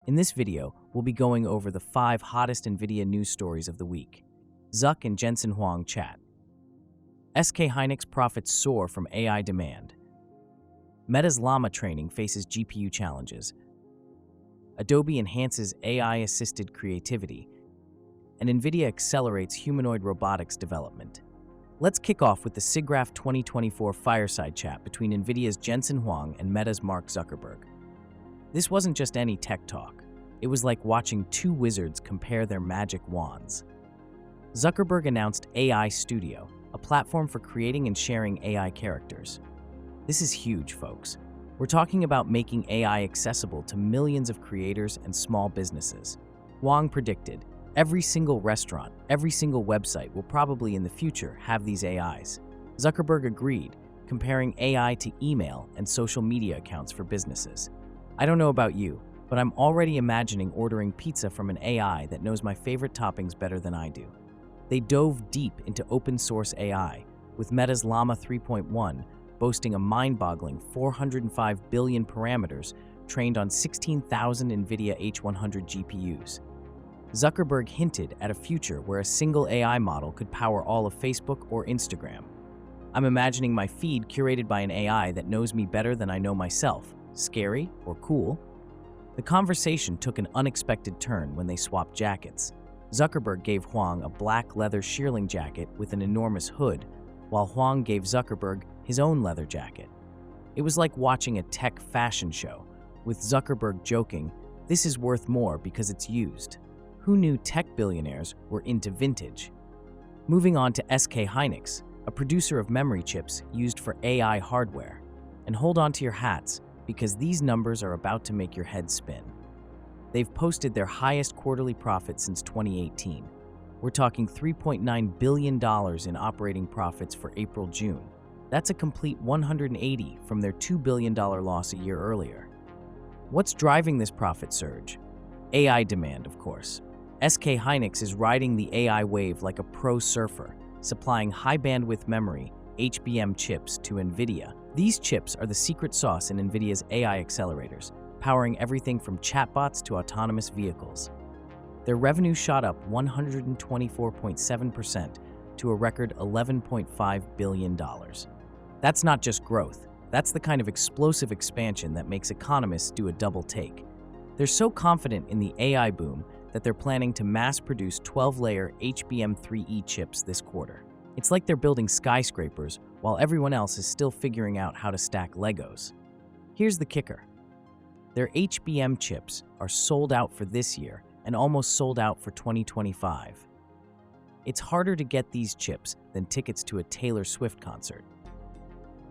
In this video, we'll be going over the 5 hottest NVIDIA news stories of the week. Zuck and Jensen Huang chat. SK Hynix profits soar from AI demand. Meta's Llama training faces GPU challenges. Adobe enhances AI-assisted creativity. And NVIDIA accelerates humanoid robotics development. Let's kick off with the SIGGRAPH 2024 fireside chat between NVIDIA's Jensen Huang and Meta's Mark Zuckerberg. This wasn't just any tech talk. It was like watching two wizards compare their magic wands. Zuckerberg announced AI Studio, a platform for creating and sharing AI characters. This is huge, folks. We're talking about making AI accessible to millions of creators and small businesses. Huang predicted, every single restaurant, every single website will probably in the future have these AIs. Zuckerberg agreed, comparing AI to email and social media accounts for businesses. I don't know about you, but I'm already imagining ordering pizza from an AI that knows my favorite toppings better than I do. They dove deep into open-source AI, with Meta's Llama 3.1 boasting a mind-boggling 405 billion parameters trained on 16,000 NVIDIA H100 GPUs. Zuckerberg hinted at a future where a single AI model could power all of Facebook or Instagram. I'm imagining my feed curated by an AI that knows me better than I know myself. Scary or cool? The conversation took an unexpected turn when they swapped jackets. Zuckerberg gave Huang a black leather shearling jacket with an enormous hood, while Huang gave Zuckerberg his own leather jacket. It was like watching a tech fashion show, with Zuckerberg joking, "This is worth more because it's used." Who knew tech billionaires were into vintage? Moving on to SK Hynix, a producer of memory chips used for AI hardware. And hold on to your hats, because these numbers are about to make your head spin. They've posted their highest quarterly profit since 2018. We're talking $3.9 billion in operating profits for April-June. That's a complete 180 from their $2 billion loss a year earlier. What's driving this profit surge? AI demand, of course. SK Hynix is riding the AI wave like a pro surfer, supplying high-bandwidth memory, HBM chips, to NVIDIA. These chips are the secret sauce in NVIDIA's AI accelerators, powering everything from chatbots to autonomous vehicles. Their revenue shot up 124.7% to a record $11.5 billion. That's not just growth. That's the kind of explosive expansion that makes economists do a double take. They're so confident in the AI boom that they're planning to mass-produce 12-layer HBM3E chips this quarter. It's like they're building skyscrapers while everyone else is still figuring out how to stack Legos. Here's the kicker. Their HBM chips are sold out for this year and almost sold out for 2025. It's harder to get these chips than tickets to a Taylor Swift concert.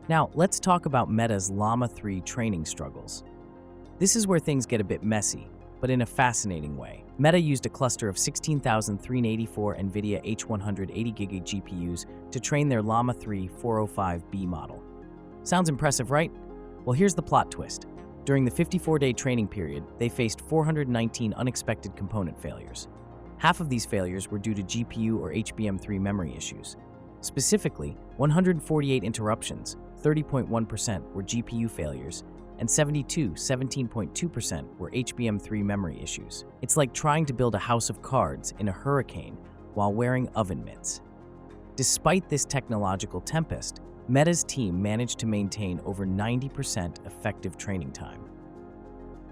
Now, let's talk about Meta's Llama 3 training struggles. This is where things get a bit messy, but in a fascinating way. Meta used a cluster of 16,384 NVIDIA H100 80GB GPUs to train their Llama 3 405B model. Sounds impressive, right? Well, here's the plot twist. During the 54-day training period, they faced 419 unexpected component failures. Half of these failures were due to GPU or HBM3 memory issues. Specifically, 148 interruptions, 30.1%, were GPU failures, and 17.2% were HBM3 memory issues. It's like trying to build a house of cards in a hurricane while wearing oven mitts. Despite this technological tempest, Meta's team managed to maintain over 90% effective training time.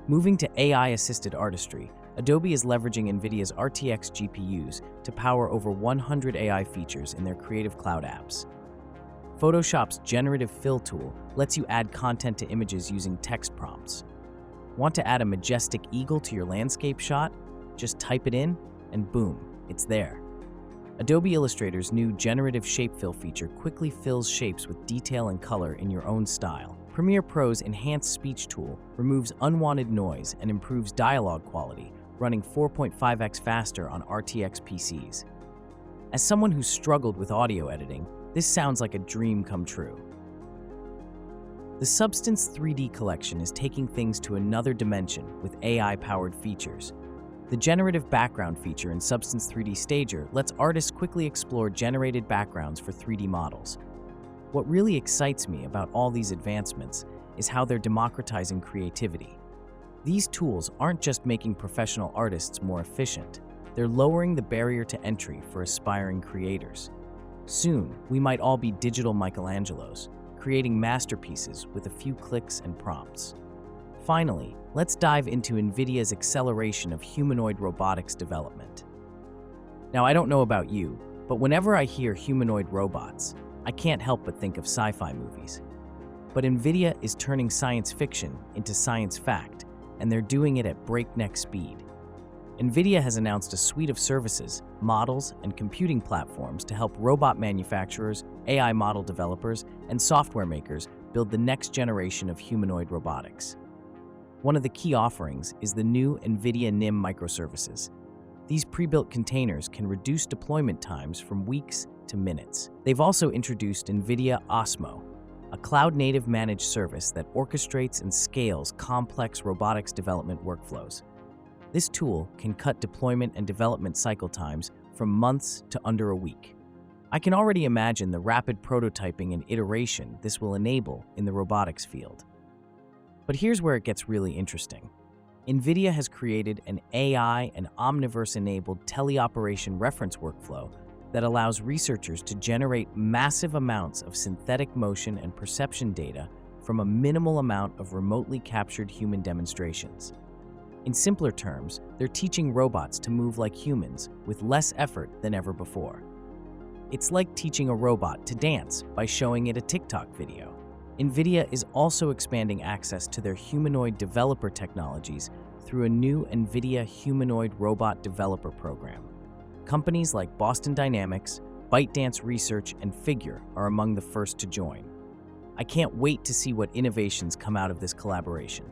Moving to AI-assisted artistry, Adobe is leveraging NVIDIA's RTX GPUs to power over 100 AI features in their Creative Cloud apps. Photoshop's generative fill tool lets you add content to images using text prompts. Want to add a majestic eagle to your landscape shot? Just type it in, and boom, it's there. Adobe Illustrator's new generative shape fill feature quickly fills shapes with detail and color in your own style. Premiere Pro's enhanced speech tool removes unwanted noise and improves dialogue quality, running 4.5x faster on RTX PCs. As someone who's struggled with audio editing, this sounds like a dream come true. The Substance 3D collection is taking things to another dimension with AI-powered features. The generative background feature in Substance 3D Stager lets artists quickly explore generated backgrounds for 3D models. What really excites me about all these advancements is how they're democratizing creativity. These tools aren't just making professional artists more efficient, they're lowering the barrier to entry for aspiring creators. Soon, we might all be digital Michelangelos, creating masterpieces with a few clicks and prompts. Finally, let's dive into NVIDIA's acceleration of humanoid robotics development. Now, I don't know about you, but whenever I hear humanoid robots, I can't help but think of sci-fi movies. But NVIDIA is turning science fiction into science fact, and they're doing it at breakneck speed. NVIDIA has announced a suite of services, models, and computing platforms to help robot manufacturers, AI model developers, and software makers build the next generation of humanoid robotics. One of the key offerings is the new NVIDIA NIM microservices. These pre-built containers can reduce deployment times from weeks to minutes. They've also introduced NVIDIA Osmo, a cloud-native managed service that orchestrates and scales complex robotics development workflows. This tool can cut deployment and development cycle times from months to under a week. I can already imagine the rapid prototyping and iteration this will enable in the robotics field. But here's where it gets really interesting. NVIDIA has created an AI and Omniverse-enabled teleoperation reference workflow that allows researchers to generate massive amounts of synthetic motion and perception data from a minimal amount of remotely captured human demonstrations. In simpler terms, they're teaching robots to move like humans with less effort than ever before. It's like teaching a robot to dance by showing it a TikTok video. NVIDIA is also expanding access to their humanoid developer technologies through a new NVIDIA Humanoid Robot Developer Program. Companies like Boston Dynamics, ByteDance Research, and Figure are among the first to join. I can't wait to see what innovations come out of this collaboration.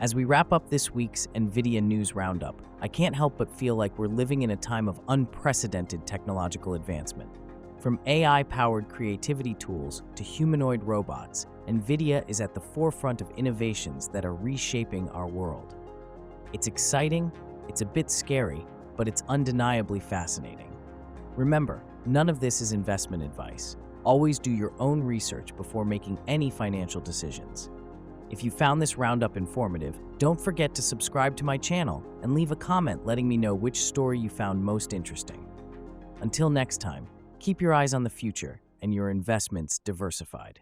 As we wrap up this week's NVIDIA News Roundup, I can't help but feel like we're living in a time of unprecedented technological advancement. From AI-powered creativity tools to humanoid robots, NVIDIA is at the forefront of innovations that are reshaping our world. It's exciting, it's a bit scary, but it's undeniably fascinating. Remember, none of this is investment advice. Always do your own research before making any financial decisions. If you found this roundup informative, don't forget to subscribe to my channel and leave a comment letting me know which story you found most interesting. Until next time, keep your eyes on the future and your investments diversified.